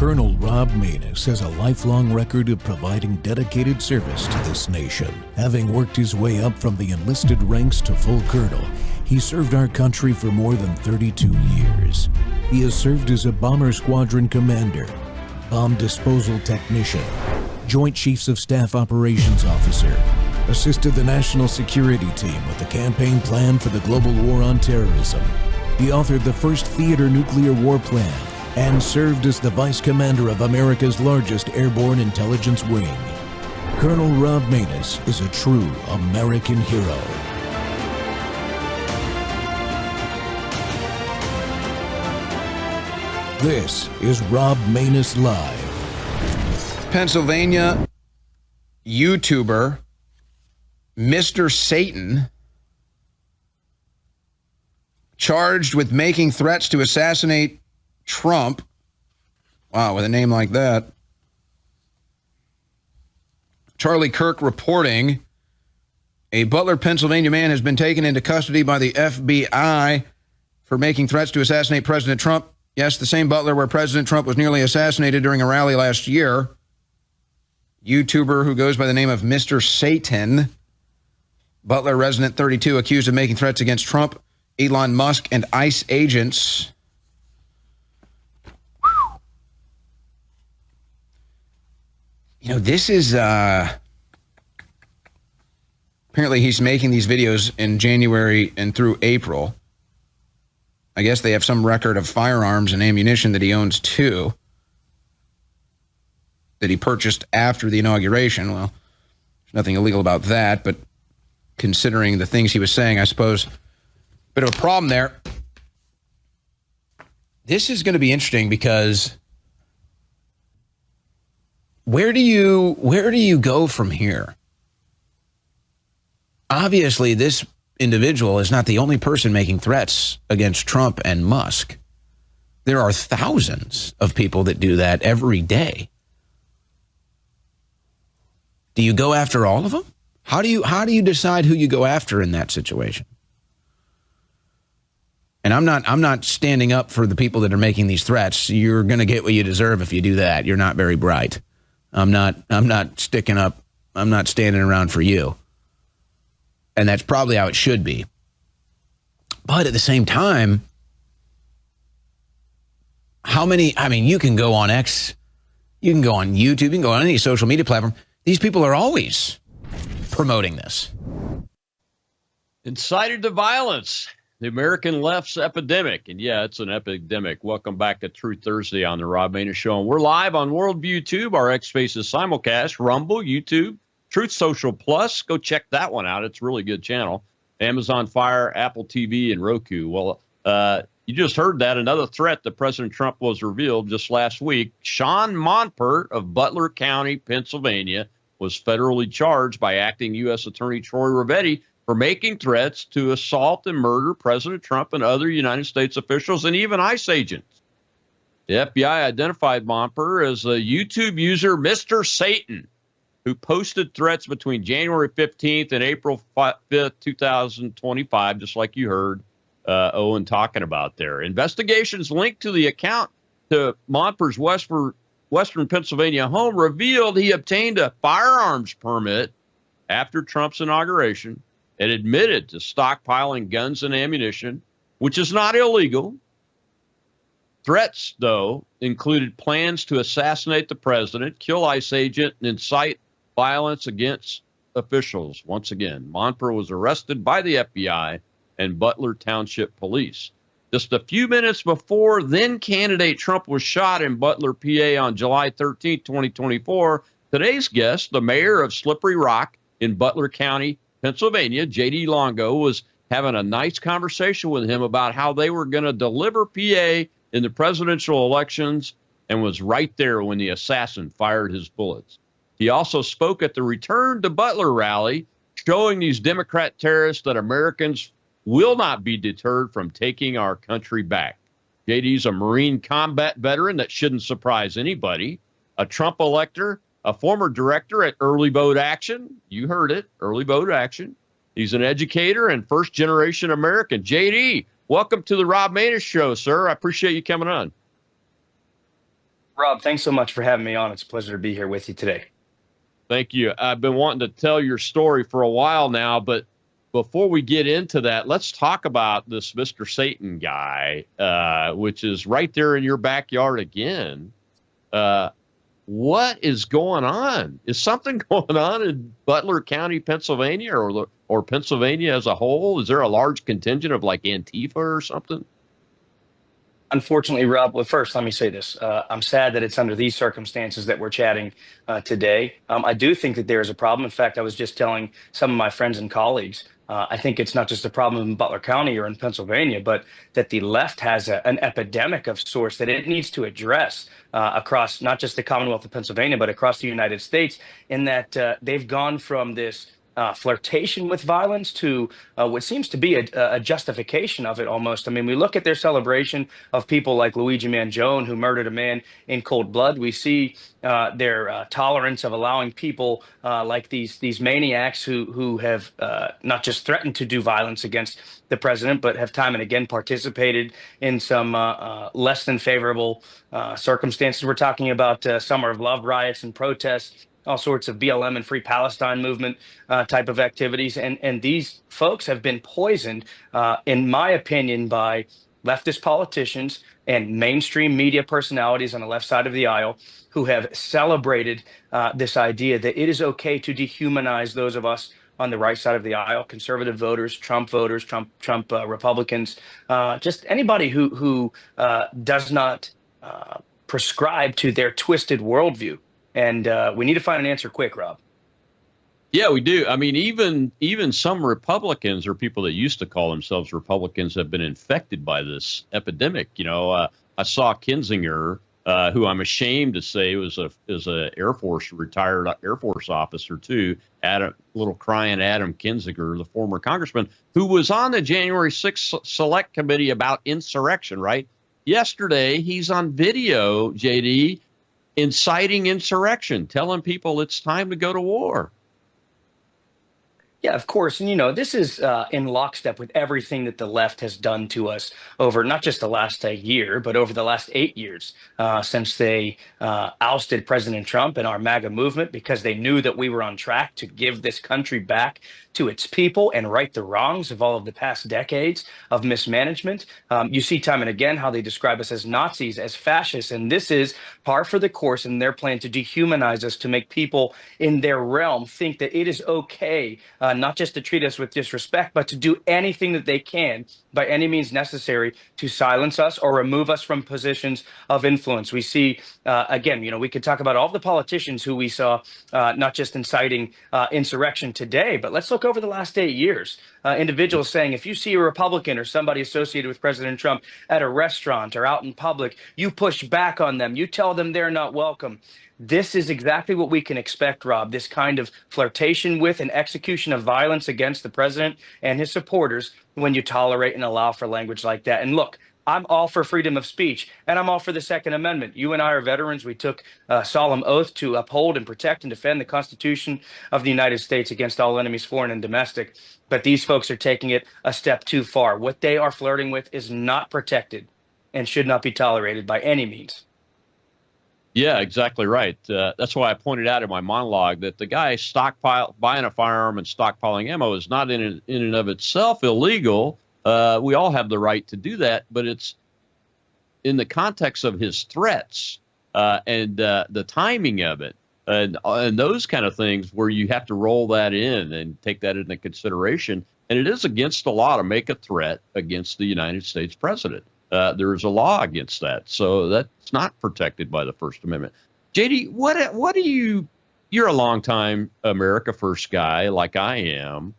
Colonel Rob Maness has a lifelong record of providing dedicated service to this nation. Having worked his way up from the enlisted ranks to full colonel, he served our country for more than 32 years. He has served as a bomber squadron commander, bomb disposal technician, Joint Chiefs of Staff Operations Officer, assisted the National Security Team with the campaign plan for the global war on terrorism. He authored the first theater nuclear war plan and served as the Vice Commander of America's largest airborne intelligence wing. Colonel Rob Maness is a true American hero. This is Rob Maness Live. Pennsylvania YouTuber Mr. Satan, charged with making threats to assassinate Trump. Wow, with a name like that. Charlie Kirk reporting a Butler, Pennsylvania man has been taken into custody by the FBI for making threats to assassinate President Trump. Yes, the same Butler where President Trump was nearly assassinated during a rally last year. YouTuber who goes by the name of Mr. Satan. Butler resident 32 accused of making threats against Trump, Elon Musk, and ICE agents. You know, this is, apparently he's making these videos in January and through April. I guess they have some record of firearms and ammunition that he owns too, that he purchased after the inauguration. Well, there's nothing illegal about that, but considering the things he was saying, I suppose, bit of a problem there. This is going to be interesting because where do you go from here? Obviously, this individual is not the only person making threats against Trump and Musk. There are thousands of people that do that every day. Do you go after all of them? How do you decide who you go after in that situation? And I'm not standing up for the people that are making these threats. You're going to get what you deserve if you do that. You're not very bright. I'm not sticking up. I'm not standing around for you. And that's probably how it should be. But at the same time, you can go on X, you can go on YouTube, you can go on any social media platform. These people are always promoting this. Incited to violence, the American left's epidemic. And yeah, it's an epidemic. Welcome back to True Thursday on the Rob Maness Show. And we're live on Worldview Tube, our X Spaces simulcast, Rumble, YouTube, Truth Social Plus. Go check that one out. It's a really good channel. Amazon Fire, Apple TV, and Roku. Well, you just heard that. Another threat that President Trump was revealed just last week. Sean Monpert of Butler County, Pennsylvania, was federally charged by acting U.S. Attorney Troy Rivetti for making threats to assault and murder President Trump and other United States officials and even ICE agents. The FBI identified Monpert as a YouTube user, Mr. Satan, who posted threats between January 15th and April 5th, 2025, just like you heard Owen talking about there. Investigations linked to the account to Monpert's Western Pennsylvania home revealed he obtained a firearms permit after Trump's inauguration and admitted to stockpiling guns and ammunition, which is not illegal. Threats, though, included plans to assassinate the president, kill ICE agent, and incite violence against officials. Once again, Monpert was arrested by the FBI and Butler Township Police. Just a few minutes before then-candidate Trump was shot in Butler, PA on July 13, 2024, today's guest, the mayor of Slippery Rock in Butler County, Pennsylvania, J.D. Longo, was having a nice conversation with him about how they were going to deliver PA in the presidential elections and was right there when the assassin fired his bullets. He also spoke at the Return to Butler rally, showing these Democrat terrorists that Americans will not be deterred from taking our country back. JD's a Marine combat veteran that shouldn't surprise anybody, a Trump elector, a former director at Early Vote Action. You heard it, Early Vote Action. He's an educator and first-generation American. JD, welcome to the Rob Maness Show, sir. I appreciate you coming on. Rob, thanks so much for having me on. It's a pleasure to be here with you today. Thank you. I've been wanting to tell your story for a while now, but before we get into that, let's talk about this Mr. Satan guy, which is right there in your backyard again. What is going on? Is something going on in Butler County, Pennsylvania, or Pennsylvania as a whole? Is there a large contingent of like Antifa or something? Unfortunately, Rob, well, first, let me say this. I'm sad that it's under these circumstances that we're chatting today. I do think that there is a problem. In fact, I was just telling some of my friends and colleagues, I think it's not just a problem in Butler County or in Pennsylvania, but that the left has an epidemic of sorts that it needs to address across not just the Commonwealth of Pennsylvania, but across the United States, in that they've gone from this flirtation with violence to what seems to be a justification of it almost. I mean, we look at their celebration of people like Luigi Mangione, who murdered a man in cold blood. We see their tolerance of allowing people like these maniacs who have not just threatened to do violence against the president, but have time and again participated in some less than favorable circumstances. We're talking about Summer of Love riots and protests, all sorts of BLM and Free Palestine movement type of activities. And these folks have been poisoned, in my opinion, by leftist politicians and mainstream media personalities on the left side of the aisle who have celebrated this idea that it is okay to dehumanize those of us on the right side of the aisle, conservative voters, Trump Republicans, just anybody who does not prescribe to their twisted worldview. And we need to find an answer quick, Rob. Yeah, we do. I mean, even some Republicans or people that used to call themselves Republicans have been infected by this epidemic. You know, I saw Kinzinger, who I'm ashamed to say was a retired Air Force officer too, little crying Adam Kinzinger, the former congressman, who was on the January 6th Select Committee about insurrection. Right, yesterday he's on video, JD, inciting insurrection, telling people it's time to go to war. Yeah, of course. And, this is in lockstep with everything that the left has done to us over not just the last year, but over the last 8 years since they ousted President Trump and our MAGA movement, because they knew that we were on track to give this country back to its people and right the wrongs of all of the past decades of mismanagement. You see time and again how they describe us as Nazis, as fascists, and this is par for the course in their plan to dehumanize us, to make people in their realm think that it is okay not just to treat us with disrespect, but to do anything that they can by any means necessary to silence us or remove us from positions of influence. We see, again, we could talk about all the politicians who we saw not just inciting insurrection today, but let's look over the last 8 years. Individuals saying, if you see a Republican or somebody associated with President Trump at a restaurant or out in public, you push back on them. You tell them they're not welcome. This is exactly what we can expect, Rob, this kind of flirtation with and execution of violence against the president and his supporters when you tolerate and allow for language like that. And look, I'm all for freedom of speech, and I'm all for the Second Amendment. You and I are veterans. We took a solemn oath to uphold and protect and defend the Constitution of the United States against all enemies, foreign and domestic. But these folks are taking it a step too far. What they are flirting with is not protected and should not be tolerated by any means. Yeah, exactly right. That's why I pointed out in my monologue that the guy buying a firearm and stockpiling ammo is not in and of itself illegal. We all have the right to do that, but it's in the context of his threats and the timing of it and those kind of things where you have to roll that in and take that into consideration. And it is against the law to make a threat against the United States president. There is a law against that, so that's not protected by the First Amendment. JD, what do you're a longtime America First guy like I am.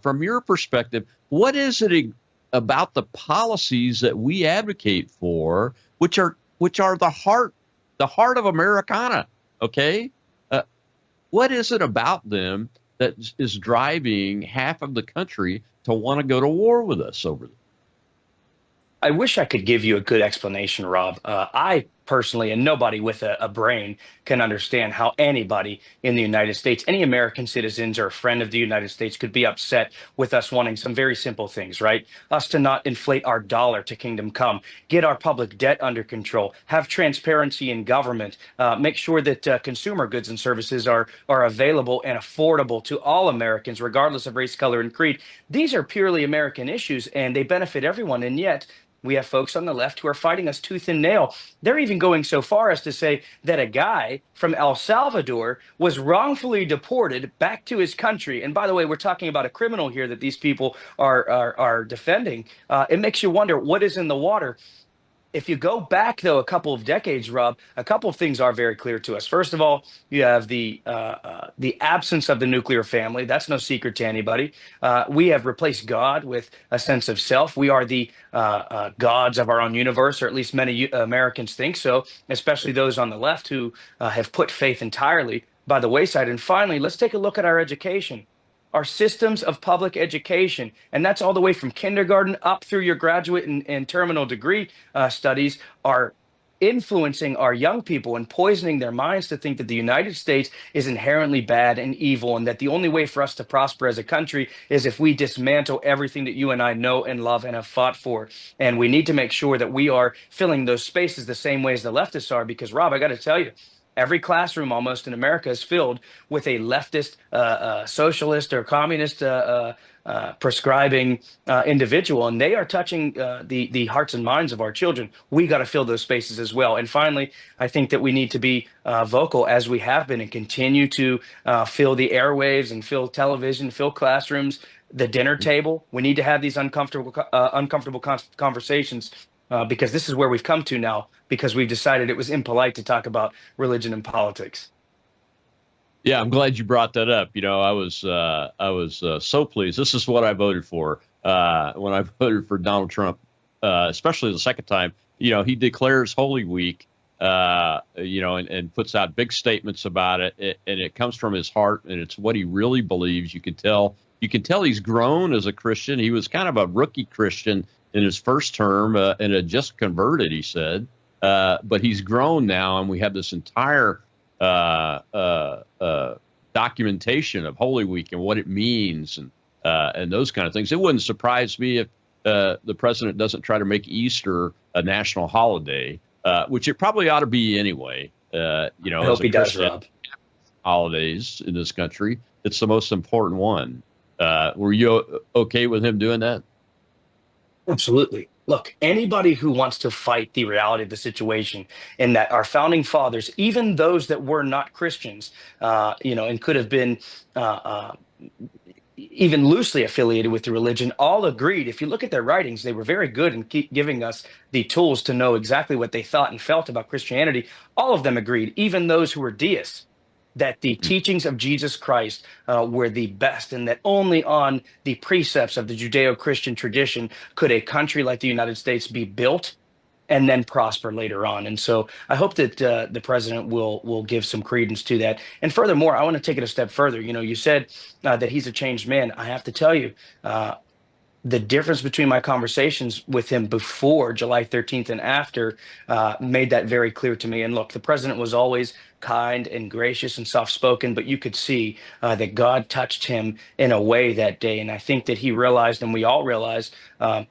From your perspective, what is it about the policies that we advocate for, which are the heart of Americana? Okay, what is it about them that is driving half of the country to want to go to war with us over this? I wish I could give you a good explanation, Rob. I personally, and nobody with a brain can understand how anybody in the United States, any American citizens or a friend of the United States, could be upset with us wanting some very simple things, right? Us to not inflate our dollar to kingdom come, get our public debt under control, have transparency in government, make sure that consumer goods and services are available and affordable to all Americans, regardless of race, color, and creed. These are purely American issues, and they benefit everyone. And yet, we have folks on the left who are fighting us tooth and nail. They're even going so far as to say that a guy from El Salvador was wrongfully deported back to his country. And by the way, we're talking about a criminal here that these people are defending. It makes you wonder what is in the water. If you go back, though, a couple of decades, Rob, a couple of things are very clear to us. First of all, you have the absence of the nuclear family. That's no secret to anybody. We have replaced God with a sense of self. We are the gods of our own universe, or at least many Americans think so, especially those on the left who have put faith entirely by the wayside. And finally, let's take a look at our education. Our systems of public education, and that's all the way from kindergarten up through your graduate and terminal degree studies, are influencing our young people and poisoning their minds to think that the United States is inherently bad and evil, and that the only way for us to prosper as a country is if we dismantle everything that you and I know and love and have fought for. And we need to make sure that we are filling those spaces the same way as the leftists are, because, Rob, I got to tell you, every classroom almost in America is filled with a leftist, socialist, or communist prescribing individual, and they are touching the hearts and minds of our children. We got to fill those spaces as well. And finally, I think that we need to be vocal, as we have been, and continue to fill the airwaves and fill television, fill classrooms, the dinner table. We need to have these uncomfortable conversations. Because this is where we've come to now, because we've decided it was impolite to talk about religion and politics. Yeah, I'm glad you brought that up. I was so pleased. This is what I voted for when I voted for Donald Trump, especially the second time. He declares Holy Week, and puts out big statements about it, and it comes from his heart, and it's what he really believes. You can tell he's grown as a Christian. He was kind of a rookie Christian in his first term and had just converted, he said. But he's grown now, and we have this entire documentation of Holy Week and what it means and those kind of things. It wouldn't surprise me if the president doesn't try to make Easter a national holiday, which it probably ought to be anyway. I hope he does, Rob. Holidays in this country, it's the most important one. Were you okay with him doing that? Absolutely. Look, anybody who wants to fight the reality of the situation, and that our founding fathers, even those that were not Christians, and could have been even loosely affiliated with the religion, all agreed. If you look at their writings, they were very good in giving us the tools to know exactly what they thought and felt about Christianity. All of them agreed, even those who were deists, that the teachings of Jesus Christ were the best, and that only on the precepts of the Judeo-Christian tradition could a country like the United States be built and then prosper later on. And so I hope that the president will give some credence to that. And furthermore, I want to take it a step further. You said that he's a changed man. I have to tell you, the difference between my conversations with him before July 13th and after made that very clear to me. And look, the president was always kind and gracious and soft-spoken, but you could see that God touched him in a way that day. And I think that he realized, and we all realized,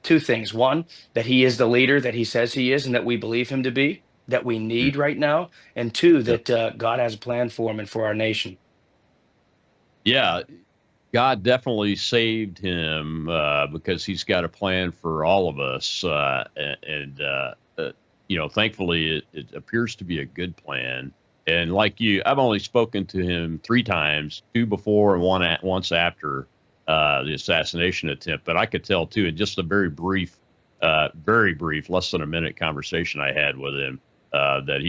two things. One, that he is the leader that he says he is and that we believe him to be, that we need right now. And two, that God has a plan for him and for our nation. Yeah. God definitely saved him because he's got a plan for all of us. Thankfully, it appears to be a good plan. And like you, I've only spoken to him 3 times, 2 before and once after the assassination attempt. But I could tell, too, in just a very brief, less than a minute conversation I had with him, that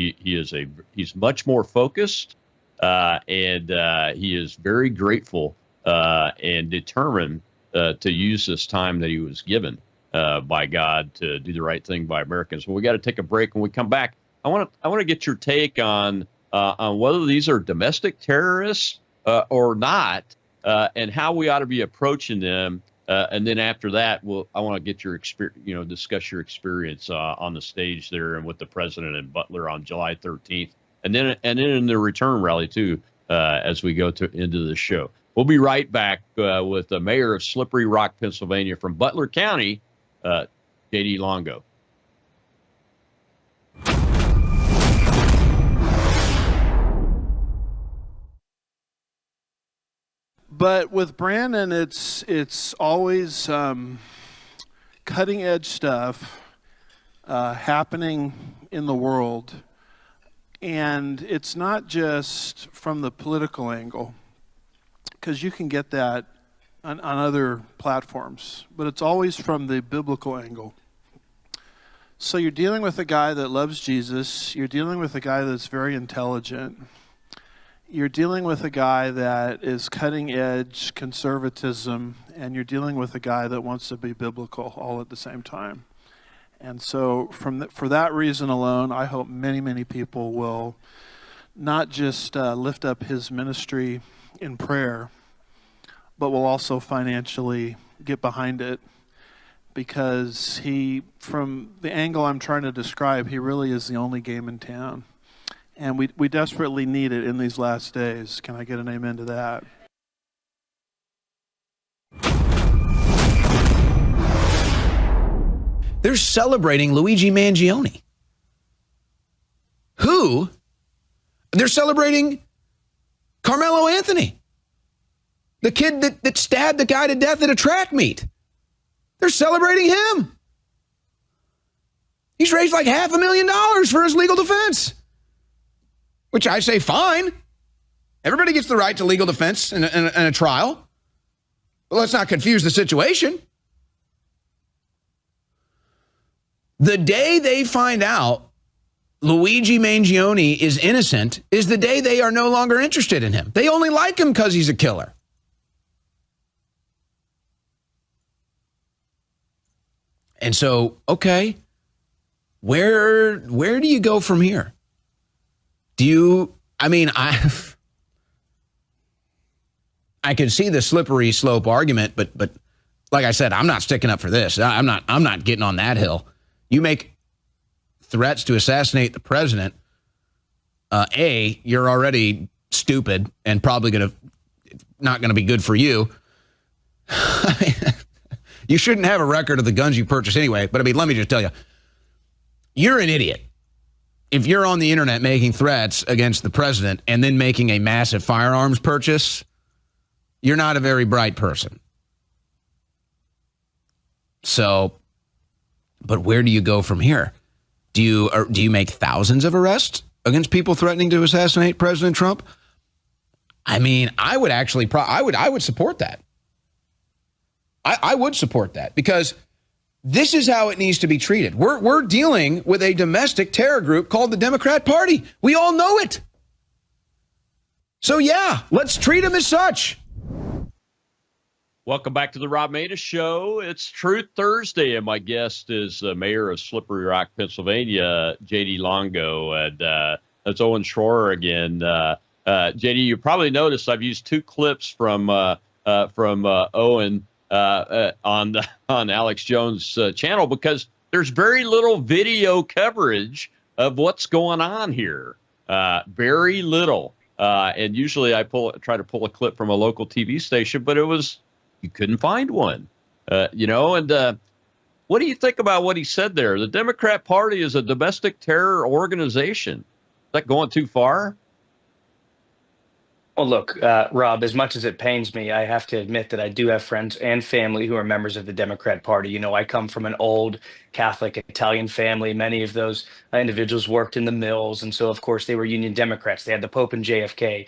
he's much more focused and he is very grateful and determined to use this time that he was given by God to do the right thing by Americans. Well, we got to take a break. When we come back, I want to get your take on whether these are domestic terrorists or not, and how we ought to be approaching them And then after that, I want to get your experience, discuss your experience on the stage there and with the president and Butler on July 13th, and then in the return rally too, as we go into the show. We'll be right back with the mayor of Slippery Rock, Pennsylvania, from Butler County, J.D. Longo. But with Brandon, it's always cutting edge stuff happening in the world, and it's not just from the political angle, because you can get that on other platforms, but it's always from the biblical angle. So you're dealing with a guy that loves Jesus, you're dealing with a guy that's very intelligent, you're dealing with a guy that is cutting edge conservatism, and you're dealing with a guy that wants to be biblical all at the same time. And so for that reason alone, I hope many, many people will not just lift up his ministry in prayer, but will also financially get behind it, because from the angle I'm trying to describe, he really is the only game in town. And we desperately need it in these last days. Can I get an amen to that? They're celebrating Luigi Mangione. Who? They're celebrating Carmelo Anthony, the kid that stabbed the guy to death at a track meet. They're celebrating him. He's raised like $500,000 for his legal defense. Which I say, fine. Everybody gets the right to legal defense in a trial. But let's not confuse the situation. The day they find out Luigi Mangione is innocent is the day they are no longer interested in him. They only like him because he's a killer. And so, okay, where do you go from here? I can see the slippery slope argument, but like I said, I'm not sticking up for this. I'm not getting on that hill. You make threats to assassinate the president, you're already stupid and probably not gonna be good for you. You shouldn't have a record of the guns you purchase anyway, but let me just tell you, you're an idiot if you're on the internet making threats against the president and then making a massive firearms purchase. You're not a very bright person. So, but where do you go from here? Do you make thousands of arrests against people threatening to assassinate President Trump? I would actually, I would support that. I would support that, because this is how it needs to be treated. We're dealing with a domestic terror group called the Democrat Party. We all know it. So yeah, let's treat them as such. Welcome back to the Rob Maness Show. It's Truth Thursday, and my guest is the mayor of Slippery Rock, Pennsylvania, J.D. Longo, and that's Owen Schroer again. J.D., you probably noticed I've used two clips from Owen on Alex Jones' channel, because there's very little video coverage of what's going on here. Very little. And usually I try to pull a clip from a local TV station, but you couldn't find one. And what do you think about what he said there? The Democrat Party is a domestic terror organization. Is that going too far? Well, look, Rob, as much as it pains me, I have to admit that I do have friends and family who are members of the Democrat Party. I come from an old Catholic Italian family. Many of those individuals worked in the mills. And so, of course, they were Union Democrats. They had the Pope and JFK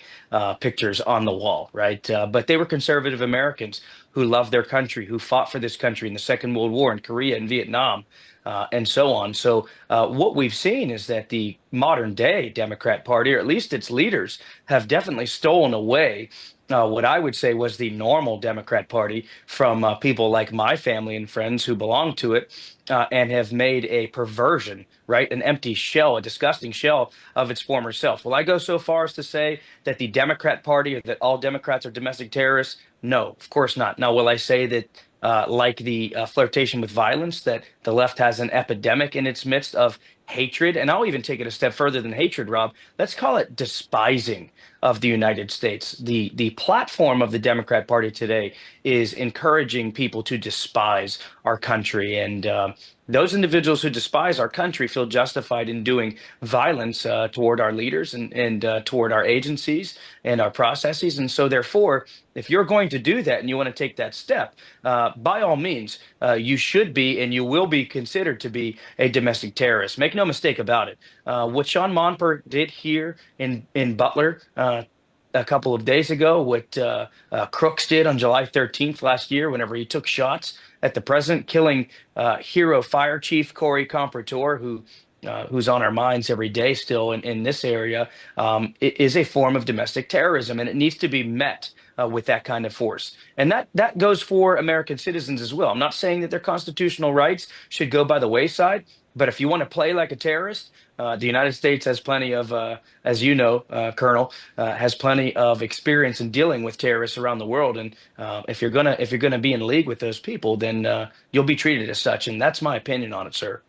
pictures on the wall, right? But they were conservative Americans who loved their country, who fought for this country in the Second World War, in Korea and Vietnam, and so on. So what we've seen is that the modern day Democrat Party, or at least its leaders, have definitely stolen away what I would say was the normal Democrat Party from people like my family and friends who belong to it, and have made a perversion, right? An empty shell, a disgusting shell of its former self. Will I go so far as to say that the Democrat Party, or that all Democrats are domestic terrorists? No, of course not. Now, will I say that like the flirtation with violence, that the left has an epidemic in its midst of hatred. And I'll even take it a step further than hatred, Rob. Let's call it despising of the United States. The platform of the Democrat Party today is encouraging people to despise our country. And those individuals who despise our country feel justified in doing violence toward our leaders and toward our agencies and our processes. And so, therefore, if you're going to do that and you want to take that step, by all means, you should be and you will be considered to be a domestic terrorist. Make no mistake about it. What Sean Monper did here in Butler a couple of days ago, what Crooks did on July 13th last year, whenever he took shots at the president, killing hero fire chief Corey Compertor, who's on our minds every day still in this area, it is a form of domestic terrorism, and it needs to be met with that kind of force. And that goes for American citizens as well. I'm not saying that their constitutional rights should go by the wayside, but if you want to play like a terrorist, the United States has plenty of, as you know, Colonel, has plenty of experience in dealing with terrorists around the world. And if you're gonna be in league with those people, then you'll be treated as such. And that's my opinion on it, sir.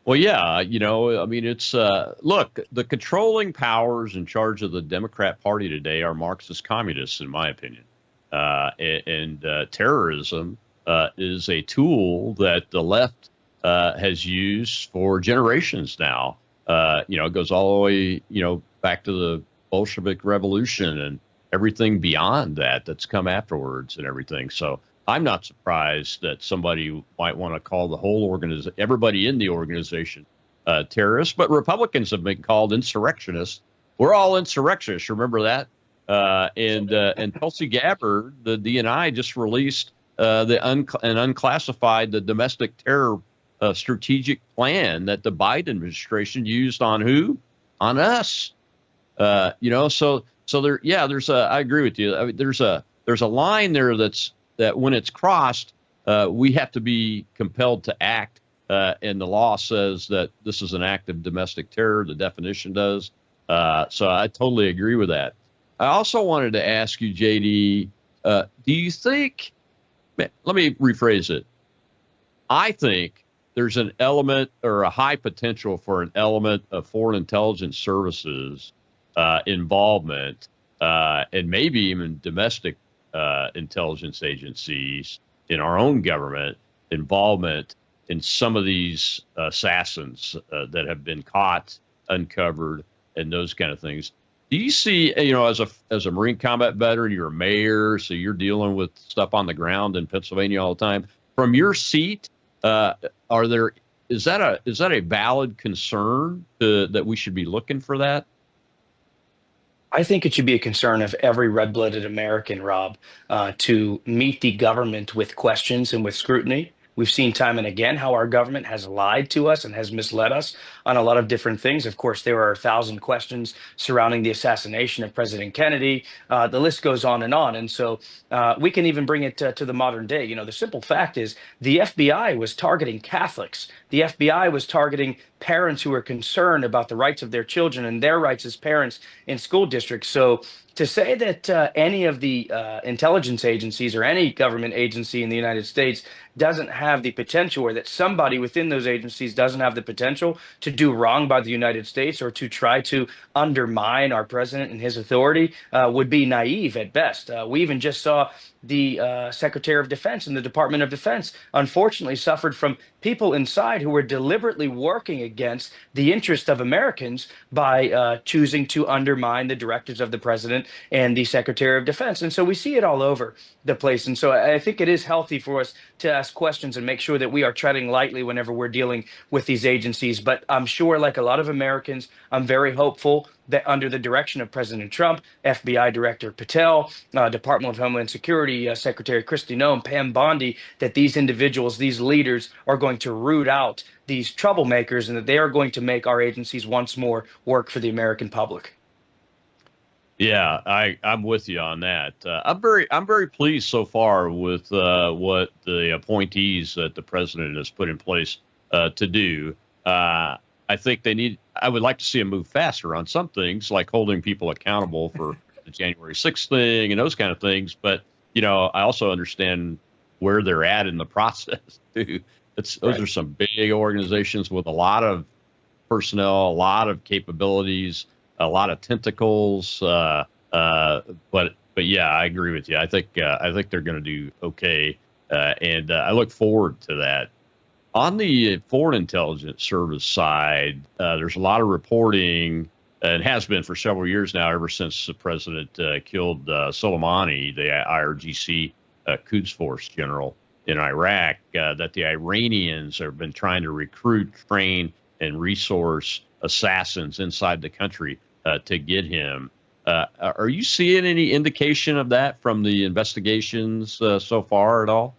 Well, yeah, I mean, it's look, the controlling powers in charge of the Democrat Party today are Marxist communists, in my opinion. And terrorism is a tool that the left has used for generations now. It goes all the way, back to the Bolshevik Revolution and everything beyond that's come afterwards and everything. So I'm not surprised that somebody might want to call the whole organization, everybody in the organization, terrorists. But Republicans have been called insurrectionists. We're all insurrectionists. Remember that? And Tulsi Gabbard, the DNI, just released unclassified the domestic terror strategic plan that the Biden administration used on who? On us. So there. Yeah, I agree with you. I mean, there's a line there that when it's crossed, we have to be compelled to act. And the law says that this is an act of domestic terror. The definition does. So I totally agree with that. I also wanted to ask you, JD, do you think, let me rephrase it. I think there's an element or a high potential for an element of foreign intelligence services involvement and maybe even domestic intelligence agencies in our own government involvement in some of these assassins that have been caught, uncovered, and those kind of things. Do you see, as a Marine combat veteran, you're a mayor, so you're dealing with stuff on the ground in Pennsylvania all the time. From your seat, is that a valid concern that we should be looking for that? I think it should be a concern of every red-blooded American, Rob, to meet the government with questions and with scrutiny. We've seen time and again how our government has lied to us and has misled us on a lot of different things. Of course, there are 1,000 questions surrounding the assassination of President Kennedy. The list goes on. And so we can even bring it to the modern day. The simple fact is the FBI was targeting Catholics. The FBI was targeting parents who were concerned about the rights of their children and their rights as parents in school districts. So to say that any of the intelligence agencies or any government agency in the United States doesn't have the potential, or that somebody within those agencies doesn't have the potential to do wrong by the United States or to try to undermine our president and his authority would be naive at best. We even just saw the Secretary of Defense and the Department of Defense unfortunately suffered from people inside who were deliberately working against the interest of Americans by choosing to undermine the directives of the president and the Secretary of Defense. And so we see it all over the place. And so I think it is healthy for us to ask questions and make sure that we are treading lightly whenever we're dealing with these agencies. But I'm sure, like a lot of Americans, I'm very hopeful that under the direction of President Trump, FBI Director Patel, Department of Homeland Security Secretary Kristi Noem, Pam Bondi, that these individuals, these leaders are going to root out these troublemakers and that they are going to make our agencies once more work for the American public. Yeah, I'm with you on that. I'm very pleased so far with what the appointees that the president has put in place to do. I think I would like to see them move faster on some things, like holding people accountable for the January 6th thing and those kind of things. But, I also understand where they're at in the process, too. Those are some big organizations with a lot of personnel, a lot of capabilities, a lot of tentacles. But yeah, I agree with you. I think they're going to do okay, and I look forward to that. On the Foreign Intelligence Service side, there's a lot of reporting, and has been for several years now, ever since the president killed Soleimani, the IRGC Quds Force general in Iraq, that the Iranians have been trying to recruit, train, and resource assassins inside the country to get him. Are you seeing any indication of that from the investigations so far at all?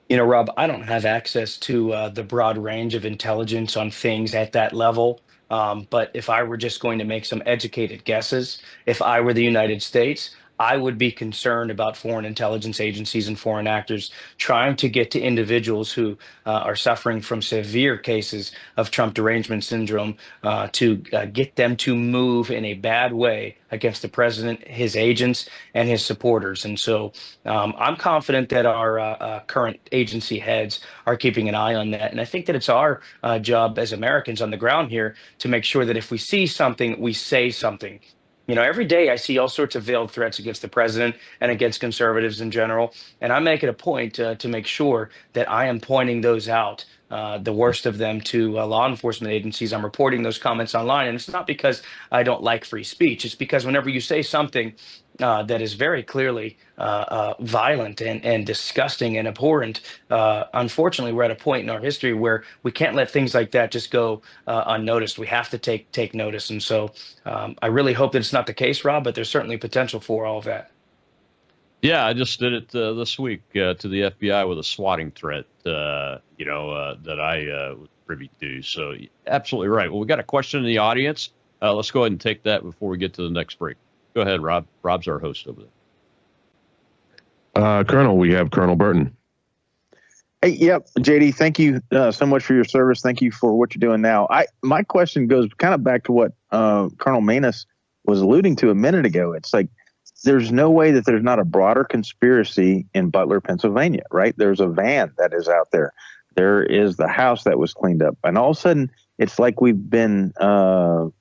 You know, Rob, I don't have access to the broad range of intelligence on things at that level. But if I were just going to make some educated guesses, if I were the United States, I would be concerned about foreign intelligence agencies and foreign actors trying to get to individuals who are suffering from severe cases of Trump derangement syndrome to get them to move in a bad way against the president, his agents, and his supporters. And so I'm confident that our current agency heads are keeping an eye on that. And I think that it's our job as Americans on the ground here to make sure that if we see something, we say something. You know, every day I see all sorts of veiled threats against the president and against conservatives in general. And I make it a point to make sure that I am pointing those out, the worst of them, to law enforcement agencies. I'm reporting those comments online. And it's not because I don't like free speech. It's because whenever you say something that is very clearly violent and disgusting and abhorrent, unfortunately, we're at a point in our history where we can't let things like that just go unnoticed. We have to take notice. And so I really hope that it's not the case, Rob, but there's certainly potential for all of that. Yeah, I just did it this week to the FBI with a swatting threat, that I was privy to. So absolutely right. Well, we got a question in the audience. Let's go ahead and take that before we get to the next break. Go ahead, Rob. Rob's our host over there. Colonel, we have Colonel Burton. Hey, yep, JD, thank you so much for your service. Thank you for what you're doing now. My question goes kind of back to what Colonel Maness was alluding to a minute ago. It's like there's no way that there's not a broader conspiracy in Butler, Pennsylvania, right? There's a van that is out there. There is the house that was cleaned up. And all of a sudden, it's like we've been, not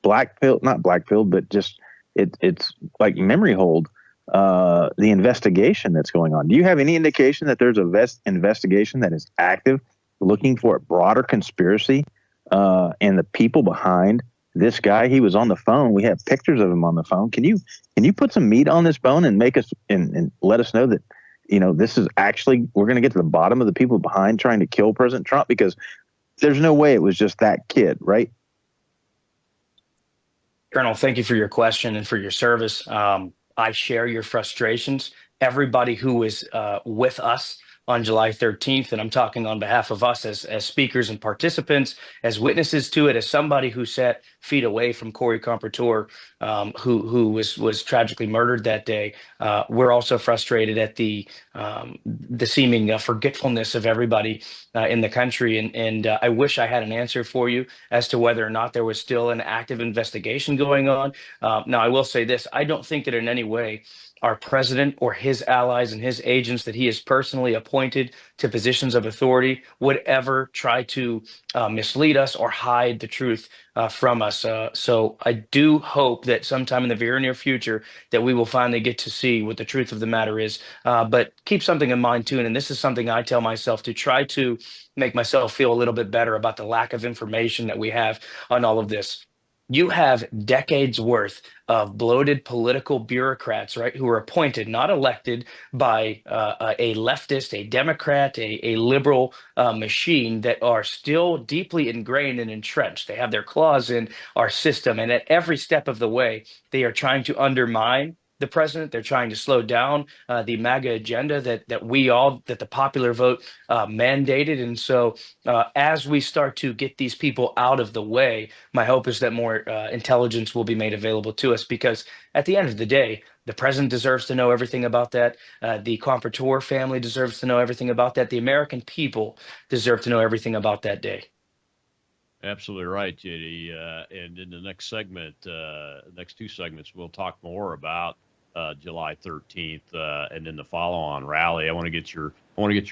blackpilled, but just it's like memory hold. The investigation that's going on. Do you have any indication that there's a investigation that is active, looking for a broader conspiracy and the people behind this guy? He was on the phone. We have pictures of him on the phone. Can you put some meat on this bone and make us and let us know that this is actually, we're going to get to the bottom of the people behind trying to kill President Trump, because there's no way it was just that kid, right? Colonel, thank you for your question and for your service. I share your frustrations. Everybody who was with us on July 13th, and I'm talking on behalf of us as speakers and participants, as witnesses to it, as somebody who sat feet away from Corey Compertor, who was tragically murdered that day. We're also frustrated at the seeming forgetfulness of everybody in the country. And I wish I had an answer for you as to whether or not there was still an active investigation going on. Now, I will say this. I don't think that in any way our president or his allies and his agents that he has personally appointed to positions of authority would ever try to mislead us or hide the truth from us. So I do hope that sometime in the very near future that we will finally get to see what the truth of the matter is. But keep something in mind too, and this is something I tell myself to try to make myself feel a little bit better about the lack of information that we have on all of this. You have decades worth of bloated political bureaucrats, right, who are appointed, not elected, by a leftist, a Democrat, a liberal machine that are still deeply ingrained and entrenched. They have their claws in our system. And at every step of the way, they are trying to undermine the president. They're trying to slow down the MAGA agenda that the popular vote mandated. And so as we start to get these people out of the way, my hope is that more intelligence will be made available to us, because at the end of the day, the president deserves to know everything about that. The Compertor family deserves to know everything about that. The American people deserve to know everything about that day. Absolutely right, JD. And in the next segment, next two segments, we'll talk more about July 13th, and then the follow-on rally. I want to get your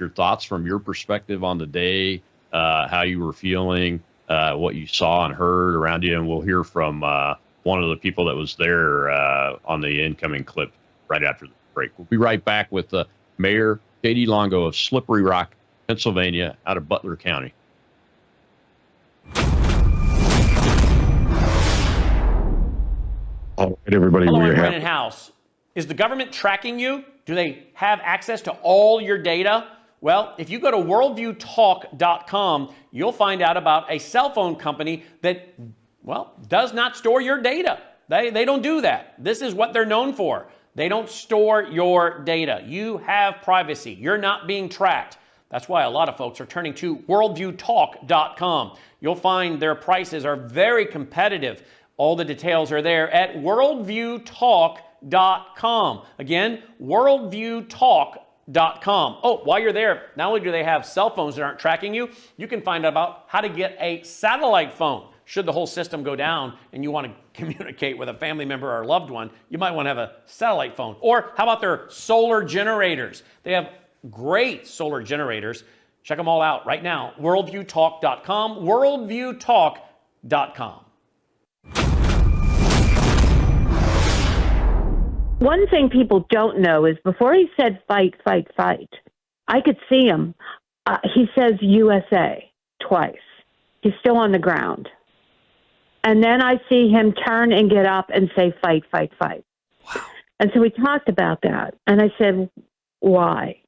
thoughts from your perspective on the day, how you were feeling, what you saw and heard around you, and we'll hear from one of the people that was there on the incoming clip right after the break. We'll be right back with Mayor J.D. Longo of Slippery Rock, Pennsylvania, out of Butler County. All right, everybody. Hello, I'm we're Brennan House. Is the government tracking you? Do they have access to all your data? Well, if you go to worldviewtalk.com, you'll find out about a cell phone company that, well, does not store your data. They don't do that. This is what they're known for. They don't store your data. You have privacy. You're not being tracked. That's why a lot of folks are turning to worldviewtalk.com. You'll find their prices are very competitive. All the details are there at worldviewtalk.com. Again, worldviewtalk.com. Oh, while you're there, not only do they have cell phones that aren't tracking you, you can find out about how to get a satellite phone. Should the whole system go down and you want to communicate with a family member or a loved one, you might want to have a satellite phone. Or how about their solar generators? They have great solar generators. Check them all out right now. Worldviewtalk.com, worldviewtalk.com. One thing people don't know is before he said fight, fight, fight, I could see him. He says USA twice. He's still on the ground. And then I see him turn and get up and say fight, fight, fight. Wow. And so we talked about that. And I said, why?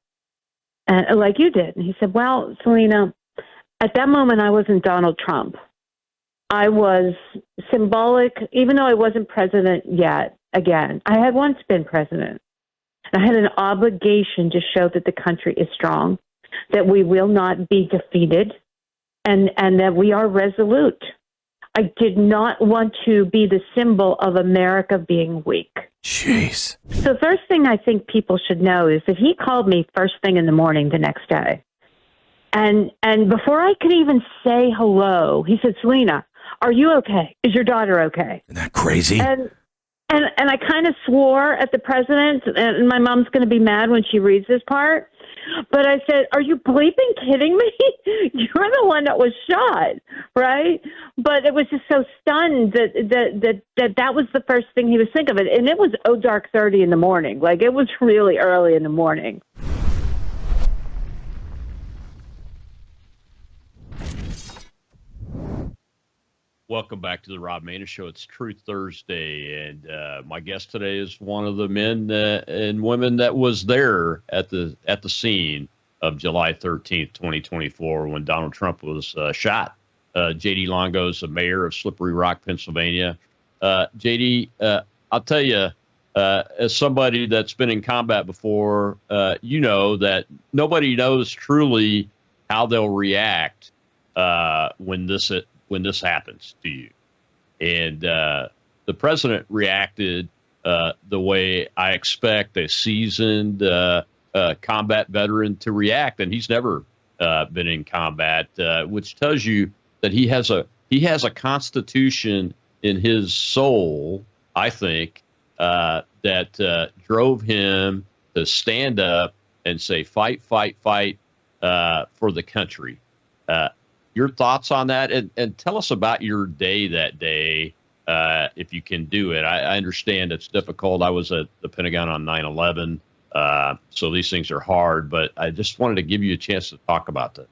And like you did. And he said, well, Selena, at that moment I wasn't Donald Trump. I was symbolic, even though I wasn't president yet. Again, I had once been president. I had an obligation to show that the country is strong, that we will not be defeated, and that we are resolute. I did not want to be the symbol of America being weak. Jeez. So the first thing I think people should know is that he called me first thing in the morning the next day. And before I could even say hello, he said, Selena, are you okay? Is your daughter okay? Isn't that crazy? And I kind of swore at the president, and my mom's going to be mad when she reads this part. But I said, are you bleeping kidding me? You're the one that was shot, right? But it was just so stunned that was the first thing he was thinking of. It. And it was dark 30 in the morning. Like, it was really early in the morning. Welcome back to the Rob Maness Show. It's Truth Thursday, and my guest today is one of the men and women that was there at the scene of July 13th, 2024, when Donald Trump was shot. J.D. Longo is the mayor of Slippery Rock, Pennsylvania. J.D., I'll tell you, as somebody that's been in combat before, you know that nobody knows truly how they'll react when this happens to you. And the president reacted the way I expect a seasoned combat veteran to react. And he's never been in combat, which tells you that he has a constitution in his soul, I think, that drove him to stand up and say, fight, fight, fight for the country. Your thoughts on that, and tell us about your day that day, if you can do it. I understand it's difficult. I was at the Pentagon on 9/11, so these things are hard, but I just wanted to give you a chance to talk about that.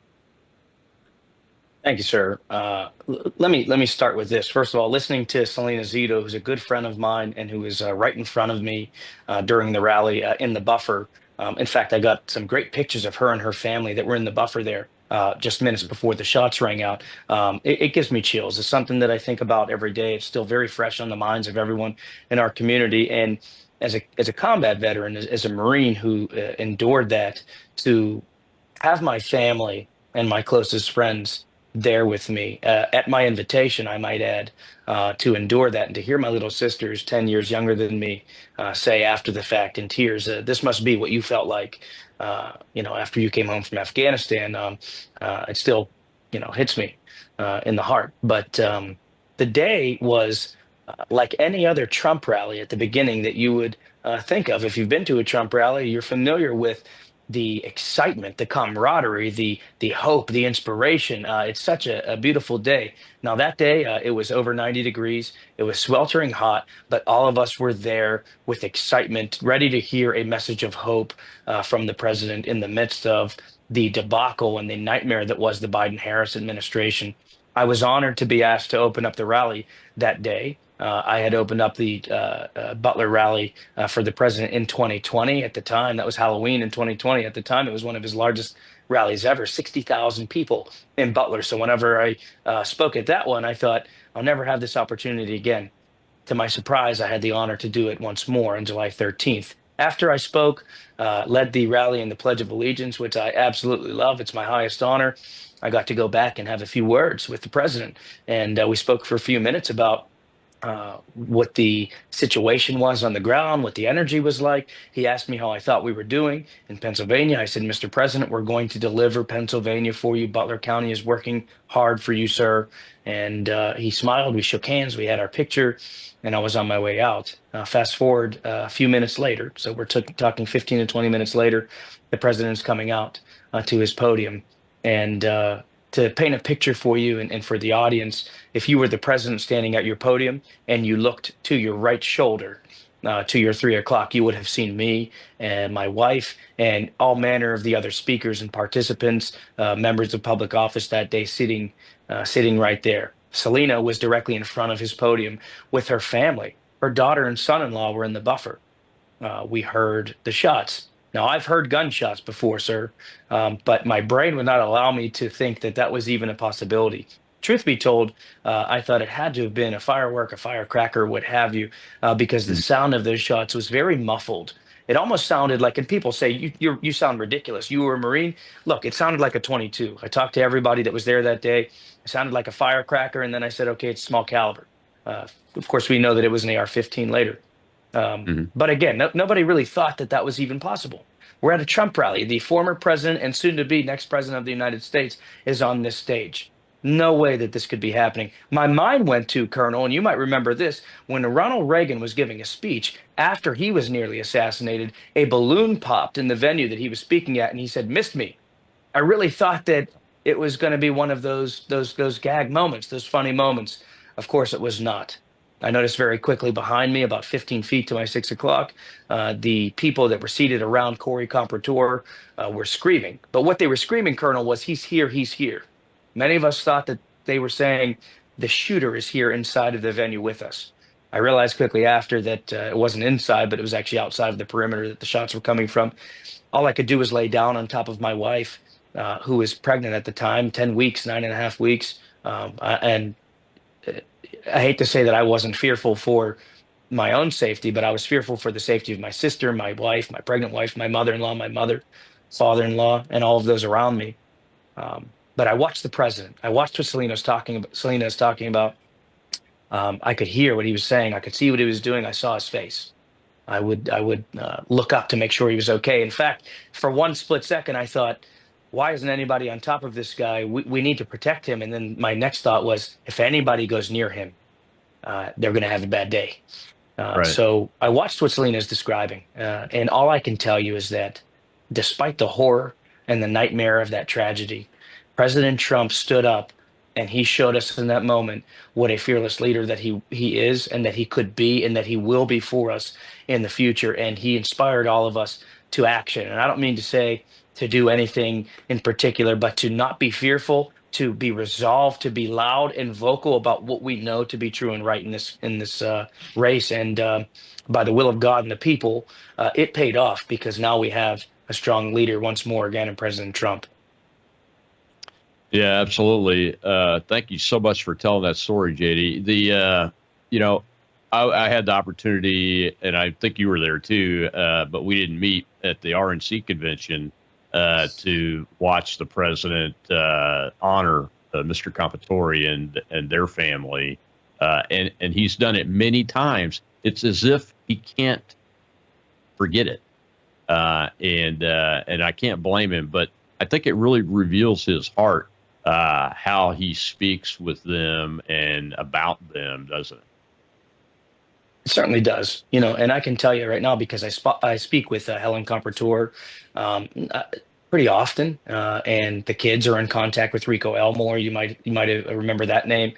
Thank you, sir. Let me start with this. First of all, listening to Selena Zito, who's a good friend of mine and who was right in front of me during the rally in the buffer. In fact, I got some great pictures of her and her family that were in the buffer there. Just minutes before the shots rang out. It gives me chills. It's something that I think about every day. It's still very fresh on the minds of everyone in our community. And as a combat veteran, as a Marine who endured that, to have my family and my closest friends there with me at my invitation, I might add, to endure that, and to hear my little sisters 10 years younger than me say after the fact in tears, this must be what you felt like, after you came home from Afghanistan. It still, hits me in the heart. But the day was like any other Trump rally at the beginning that you would think of. If you've been to a Trump rally, you're familiar with the excitement, the camaraderie, the hope, the inspiration. It's such a beautiful day. Now that day, it was over 90 degrees. It was sweltering hot, but all of us were there with excitement, ready to hear a message of hope from the president in the midst of the debacle and the nightmare that was the Biden-Harris administration. I was honored to be asked to open up the rally that day. I had opened up the Butler rally for the president in 2020. At the time, that was Halloween in 2020. At the time, it was one of his largest rallies ever, 60,000 people in Butler. So whenever I spoke at that one, I thought, I'll never have this opportunity again. To my surprise, I had the honor to do it once more on July 13th. After I spoke, led the rally in the Pledge of Allegiance, which I absolutely love. It's my highest honor. I got to go back and have a few words with the president. And we spoke for a few minutes about what the situation was on the ground, what the energy was like. He asked me how I thought we were doing in Pennsylvania. I said, Mr. President, we're going to deliver Pennsylvania for you. Butler County is working hard for you, sir. And he smiled. We shook hands. We had our picture, and I was on my way out. Fast forward a few minutes later. So we're talking 15 to 20 minutes later. The president's coming out to his podium. And to paint a picture for you and for the audience, if you were the president standing at your podium and you looked to your right shoulder, to your 3 o'clock, you would have seen me and my wife and all manner of the other speakers and participants, members of public office that day sitting right there. Selena was directly in front of his podium with her family. Her daughter and son-in-law were in the buffer. We heard the shots. Now, I've heard gunshots before, sir, but my brain would not allow me to think that that was even a possibility. Truth be told, I thought it had to have been a firework, a firecracker, what have you, because the sound of those shots was very muffled. It almost sounded like, and people say, you sound ridiculous. You were a Marine. Look, it sounded like a 22. I talked to everybody that was there that day. It sounded like a firecracker, and then I said, okay, it's small caliber. Of course, we know that it was an AR-15 later. But again, nobody really thought that that was even possible. We're at a Trump rally. The former president and soon to be next president of the United States is on this stage. No way that this could be happening. My mind went to, Colonel, and you might remember this, when Ronald Reagan was giving a speech after he was nearly assassinated, a balloon popped in the venue that he was speaking at, and he said, "Missed me." I really thought that it was going to be one of those gag moments, those funny moments. Of course, it was not. I noticed very quickly behind me, about 15 feet to my 6 o'clock, the people that were seated around Corey Comprator were screaming. But what they were screaming, Colonel, was, "He's here, he's here." Many of us thought that they were saying, "The shooter is here inside of the venue with us." I realized quickly after that it wasn't inside, but it was actually outside of the perimeter that the shots were coming from. All I could do was lay down on top of my wife, who was pregnant at the time, 10 weeks, 9.5 weeks. And I hate to say that I wasn't fearful for my own safety, but I was fearful for the safety of my sister, my wife, my pregnant wife, my mother-in-law, my mother, father-in-law, and all of those around me. But I watched the president. I watched what Selena is talking about. I could hear what he was saying. I could see what he was doing. I saw his face. I would look up to make sure he was okay. In fact, for one split second, I thought, why isn't anybody on top of this guy? We need to protect him. And then my next thought was, if anybody goes near him, they're going to have a bad day. Right. So I watched what Selena is describing. And all I can tell you is that despite the horror and the nightmare of that tragedy, President Trump stood up and he showed us in that moment what a fearless leader that he is, and that he could be, and that he will be for us in the future. And he inspired all of us to action. And I don't mean to say to do anything in particular, but to not be fearful, to be resolved, to be loud and vocal about what we know to be true and right in this race. And by the will of God and the people, it paid off, because now we have a strong leader once more again in President Trump. Yeah, absolutely. Thank you so much for telling that story, JD. I had the opportunity, and I think you were there too, but we didn't meet at the RNC convention to watch the president honor Mr. Compatore and their family. And he's done it many times. It's as if he can't forget it. And I can't blame him, but I think it really reveals his heart, how he speaks with them and about them, doesn't it? It certainly does, and I can tell you right now because I speak with Helen Compertour um, uh, pretty often, and the kids are in contact with Rico Elmore. You might remember that name,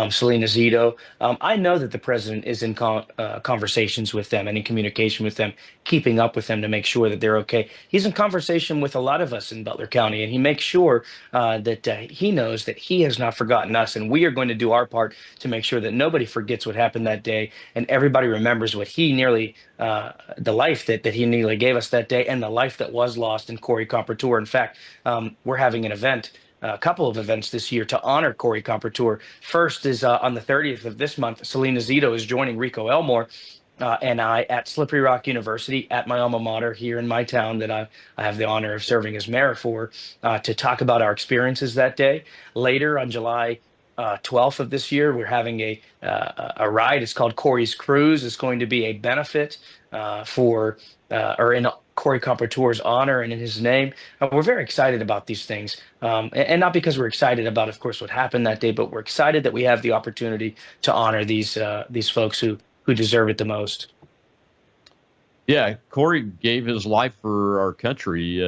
Selena Zito. I know that the president is in conversations with them and in communication with them, keeping up with them to make sure that they're okay. He's in conversation with a lot of us in Butler County, and he makes sure that he knows that he has not forgotten us, and we are going to do our part to make sure that nobody forgets what happened that day and everybody remembers what he nearly the life that he nearly gave us that day and the life that was lost in Corey Compertour. In fact, we're having an event. A couple of events this year to honor Corey Compertour. First is on the 30th of this month. Selena Zito is joining Rico Elmore and I at Slippery Rock University at my alma mater here in my town that I have the honor of serving as mayor for to talk about our experiences that day. Later on July 12th of this year, we're having a ride. It's called Corey's Cruise. It's going to be a benefit for or in Corey Compertour's honor and in his name. We're very excited about these things, and not because we're excited about, of course, what happened that day, but we're excited that we have the opportunity to honor these folks who deserve it the most. Yeah, Corey gave his life for our country